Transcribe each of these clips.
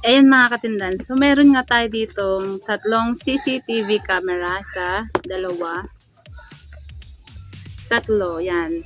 Ayan mga katindan. So, meron nga tayo ditong tatlong CCTV camera sa dalawa. Tatlo, yan.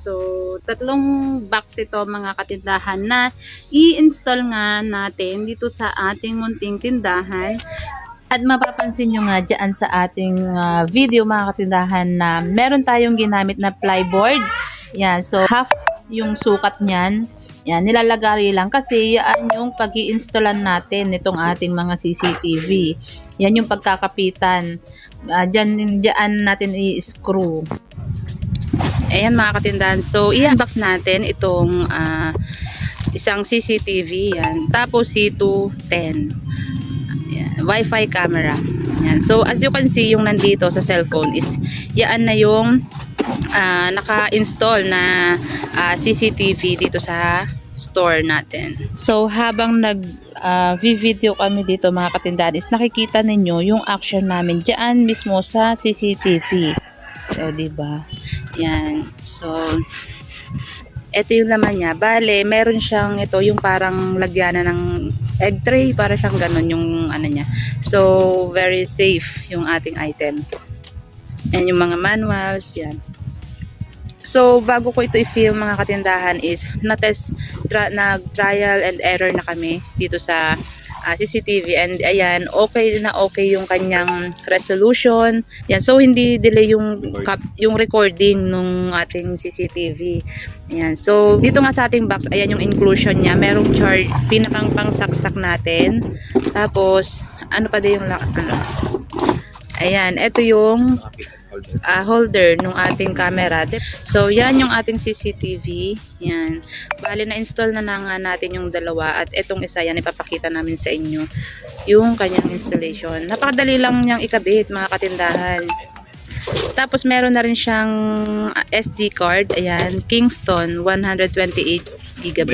So, tatlong box ito mga katindahan na i-install nga natin dito sa ating munting tindahan. At mapapansin nyo nga dyan sa ating video mga katindahan na meron tayong ginamit na plyboard. Yan, so half yung sukat niyan. Yan, nilalagari lang kasi yan yung pag-i-installan natin nitong ating mga CCTV. Yan yung pagkakapitan. Diyan natin i-screw. Ayan mga katindahan. So, i-unbox natin itong isang CCTV. Yan. Tapos C210. Wi-Fi camera. Yan. So, as you can see, yung nandito sa cellphone is yan na yung naka-install na CCTV dito sa store natin. So, habang nag-video kami dito mga katindahan is nakikita ninyo yung action namin dyan mismo sa CCTV. So, diba? Yan. So, ito yung laman niya. Bale, meron siyang ito yung parang lagyanan ng egg tray. Para siyang ganun yung ano niya. So, very safe yung ating item. And yung mga manuals, yan. So, bago ko ito i-film mga katindahan is nag-trial and error na kami dito sa CCTV. And ayan, okay na okay yung kanyang resolution. Yan, so hindi delay yung recording nung ating CCTV. Ayan, so dito nga sa ating box, ayan yung inclusion niya. Merong charge, pinakang pangsaksak natin. Tapos, ano pa din yung ayan, ito yung holder ng ating camera. So, yan yung ating CCTV. Yan. Bali, na-install na nga natin yung dalawa. At itong isa, yan, ipapakita namin sa inyo yung kanyang installation. Napakadali lang niyang ikabit, mga katindahan. Tapos, meron na rin siyang SD card. Ayan, Kingston 128 GB.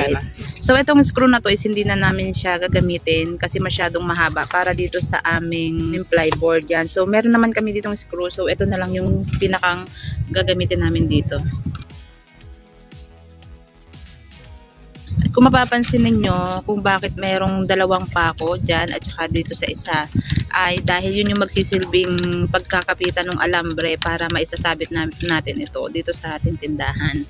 So, itong screw na to is hindi na namin siya gagamitin kasi masyadong mahaba para dito sa aming plyboard yan. So, meron naman kami ditong screw. So, ito na lang yung pinakang gagamitin namin dito. At kung mapapansin ninyo kung bakit mayroong dalawang pako dyan at saka dito sa isa, ay dahil yun yung magsisilbing pagkakapitan ng alambre para maisasabit natin ito dito sa ating tindahan.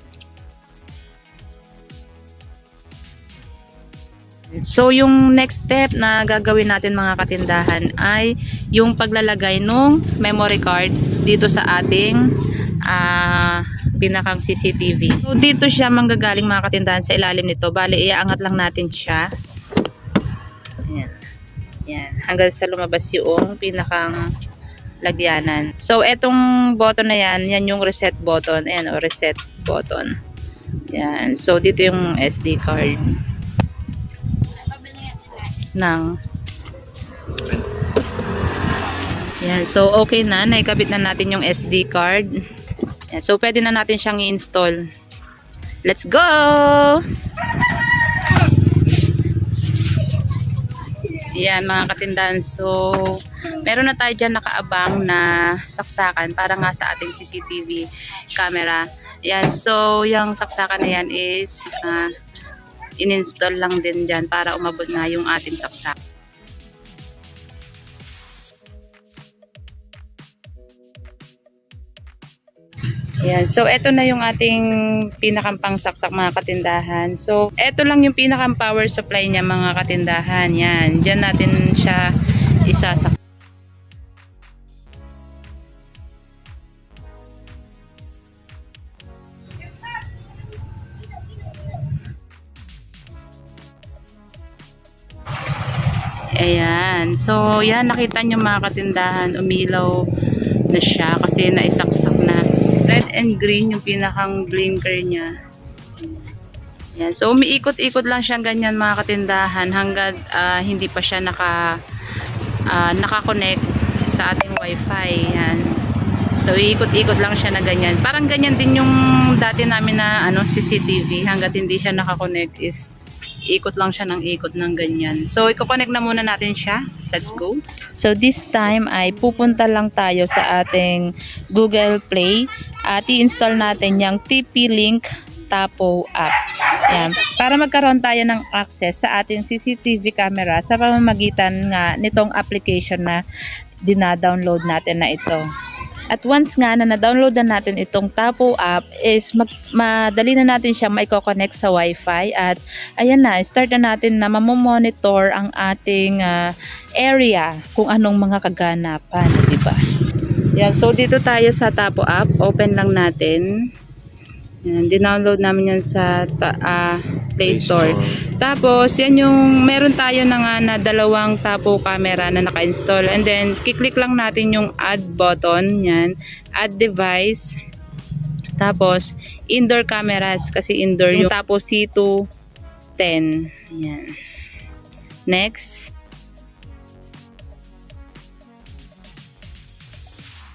So, yung next step na gagawin natin mga katindahan ay yung paglalagay ng memory card dito sa ating pinakang CCTV. So, dito siya manggagaling mga katindahan sa ilalim nito. Bale, iaangat lang natin siya. Ayan. Ayan. Hanggang sa lumabas yung pinakang lagyanan. So, etong button na yan, yan yung reset button. Ayan o, reset button. Ayan. So, dito yung SD card ng yan. So okay na, naikabit na natin yung SD card. Yan. So pwede na natin siyang i-install. Let's go! Yan mga katindahan. So meron na tayo dyan nakaabang na saksakan para nga sa ating CCTV camera. Yan. So yung saksakan na yan is in-install lang din dyan para umabot na yung ating saksak. Ayan. So, ito na yung ating pinakang pangsaksak mga katindahan. So, ito lang yung pinakang power supply niya mga katindahan. Yan. Diyan natin siya isasak. Ayan. So, yan. Nakita nyo mga katindahan. Umilaw na siya kasi naisaksak na. Red and green yung pinakang blinker niya. Ayan. So, umiikot-ikot lang siya ganyan mga katindahan hanggang hindi pa siya naka-connect sa ating wifi. Ayan. So, iikot-ikot lang siya na ganyan. Parang ganyan din yung dati namin na CCTV hanggat hindi siya naka-connect is ikot lang siya ng ikot ng ganyan. So, i-connect na muna natin siya. Let's go. So, this time ay pupunta lang tayo sa ating Google Play at i-install natin yung TP-Link Tapo app. Yan. Para magkaroon tayo ng access sa ating CCTV camera sa pamamagitan nga nitong application na dina-download natin na ito. At once nga na na-download na natin itong Tapo app is madali na natin siyang maiko-connect sa Wi-Fi at ayan na, start na natin na mamomonitor ang ating area kung anong mga kaganapan, di ba? Yan, so dito tayo sa Tapo app, open lang natin. Yan, dinownload namin yan sa Play Store. Tapos, yan yung meron tayo na dalawang Tapo camera na naka-install. And then, kiklik lang natin yung add button. Yan, add device. Tapos, indoor cameras. Kasi indoor yung Tapo C210. Yan. Next.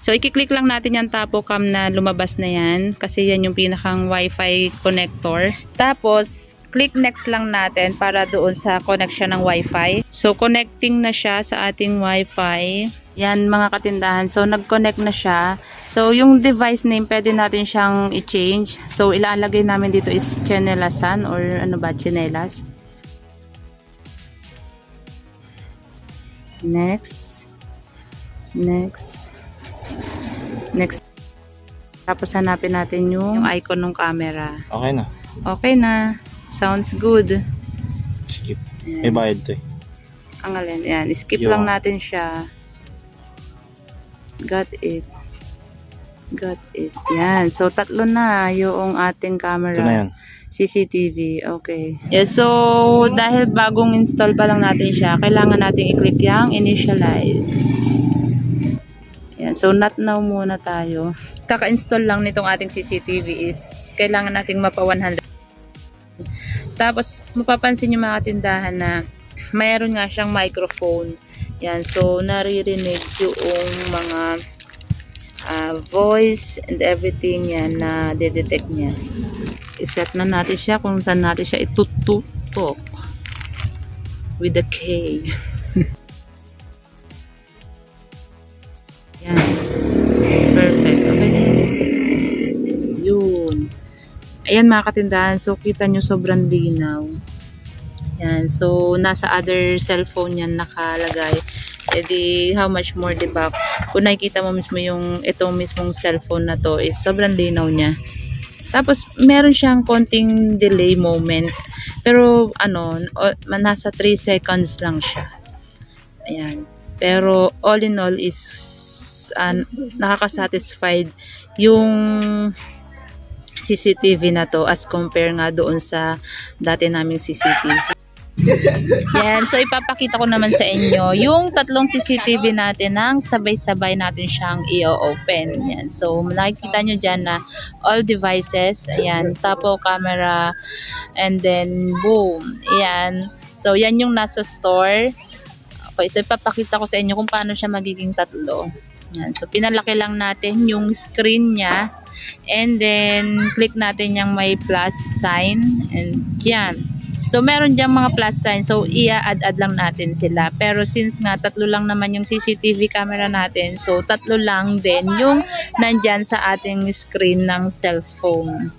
So, i-click lang natin yung Tapo Cam na lumabas na yan. Kasi yan yung pinakang Wi-Fi connector. Tapos, click next lang natin para doon sa connection ng Wi-Fi. So, connecting na siya sa ating Wi-Fi. Yan mga katindahan. So, nag-connect na siya. So, yung device name, pwede natin siyang i-change. So, ilalagay namin dito is Chinelasan or ano ba, Chinelas. Next. Next. Next. Tapos hanapin natin yung icon ng camera. Okay na. Okay na. Sounds good. Skip. Ayan. May bayad to eh. Ang alin. Yan. Skip Yung lang natin siya. Got it. Got it. Yan. So, tatlo na yung ating camera. Ito na yan. CCTV. Okay. Yeah, so, dahil bagong install pa lang natin siya, kailangan natin i-click yung initialize. Yan. So, not now muna tayo. Kaka-install lang nitong ating CCTV is kailangan nating mapa 100. Tapos, mapapansin nyo mga tindahan na mayroon nga siyang microphone. Yan. So, naririnig yung mga voice and everything yan na detect niya. I-set na natin siya kung saan natin siya itututok with the K. Yan. Perfect. Okay. Yun. Ayan mga katindahan. So, kita nyo sobrang linaw. Yan. So, nasa other cellphone yan nakalagay. E di, how much more, diba? Kung nakikita mo mismo yung itong mismong cellphone na to is sobrang linaw niya. Tapos, meron siyang konting delay moment. Pero, nasa 3 seconds lang siya. Ayan. Pero, all in all is nakaka-satisfied yung CCTV na to as compare nga doon sa dati naming CCTV. Yan. So, ipapakita ko naman sa inyo yung tatlong CCTV natin nang sabay-sabay natin siyang i-open. Yan. So, nakikita nyo dyan na all devices. Ayan. Tapo camera. And then, boom. Ayan. So, yan yung nasa store. Okay. So, ipapakita ko sa inyo kung paano siya magiging tatlo. Yan. So, pinalaki lang natin yung screen niya. And then, click natin yung may plus sign. And yan. So, meron diyang mga plus sign. So, i-add-add lang natin sila. Pero since nga, tatlo lang naman yung CCTV camera natin. So, tatlo lang din yung nandyan sa ating screen ng cellphone.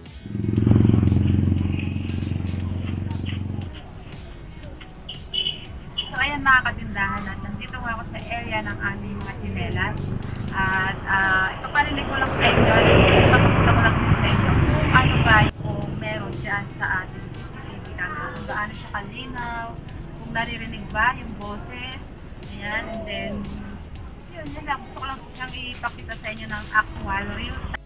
So, ayan mga katindahan natin. Nandito nga ako sa area ng aming mga chinelas. At ito parinig ko lang sa inyo. Ipapakita ko lang sa inyo kung ano ba yung meron dyan sa ating CCTV camera. Kung gaano siya kalinaw, kung naririnig ba yung boses. Ayan, and then yun lang. Gusto ko lang siyang ipakita sa inyo ng actual real time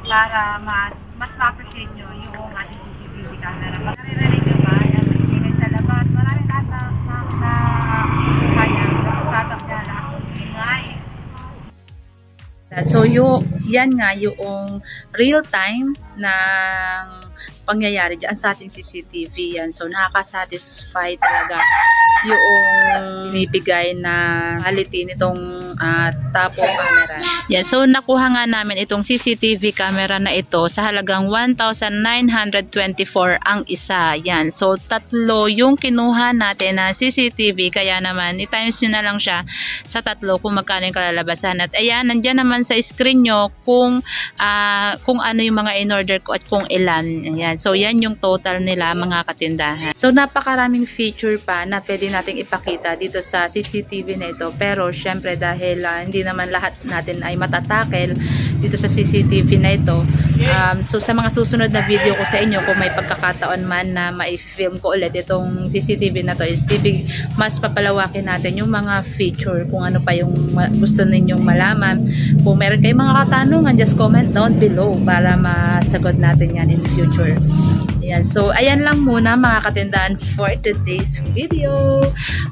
para mas ma-appreciate nyo yung ating CCTV camera. Pag naririnig nyo ba, yan, may sa labas, maraming kaya nagsasak niya na ingay. So, yan nga yung real time ng pangyayari dyan sa ating CCTV. Yan. So, nakaka-satisfy talaga yung binibigay na quality nitong tapo camera. Yeah, so nakuha nga namin itong CCTV camera na ito sa halagang 1,924 ang isa. Yan. So tatlo yung kinuha natin na CCTV, kaya naman i-times nyo na lang siya sa tatlo kung magkano yung kalalabasan. At ayan, nandyan naman sa screen nyo kung ano yung mga in-order ko at kung ilan. Ayan. So yan yung total nila mga katindahan. So napakaraming feature pa na pwede nating ipakita dito sa CCTV na ito. Pero syempre dahil hindi naman lahat natin ay matatakel dito sa CCTV na ito. So sa mga susunod na video ko sa inyo, kung may pagkakataon man na ma-film ko ulit itong CCTV na to, is mas papalawakin natin yung mga feature, kung ano pa yung gusto ninyong malaman. Kung meron kayong mga katanungan, just comment down below para masagot natin yan in the future. Ayan. So ayan lang muna mga katindahan for today's video.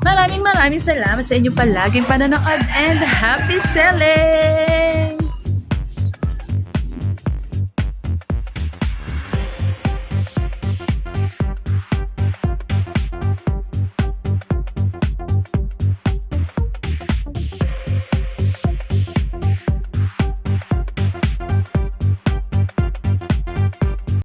Maraming salamat sa inyong palaging panonood and happy selling!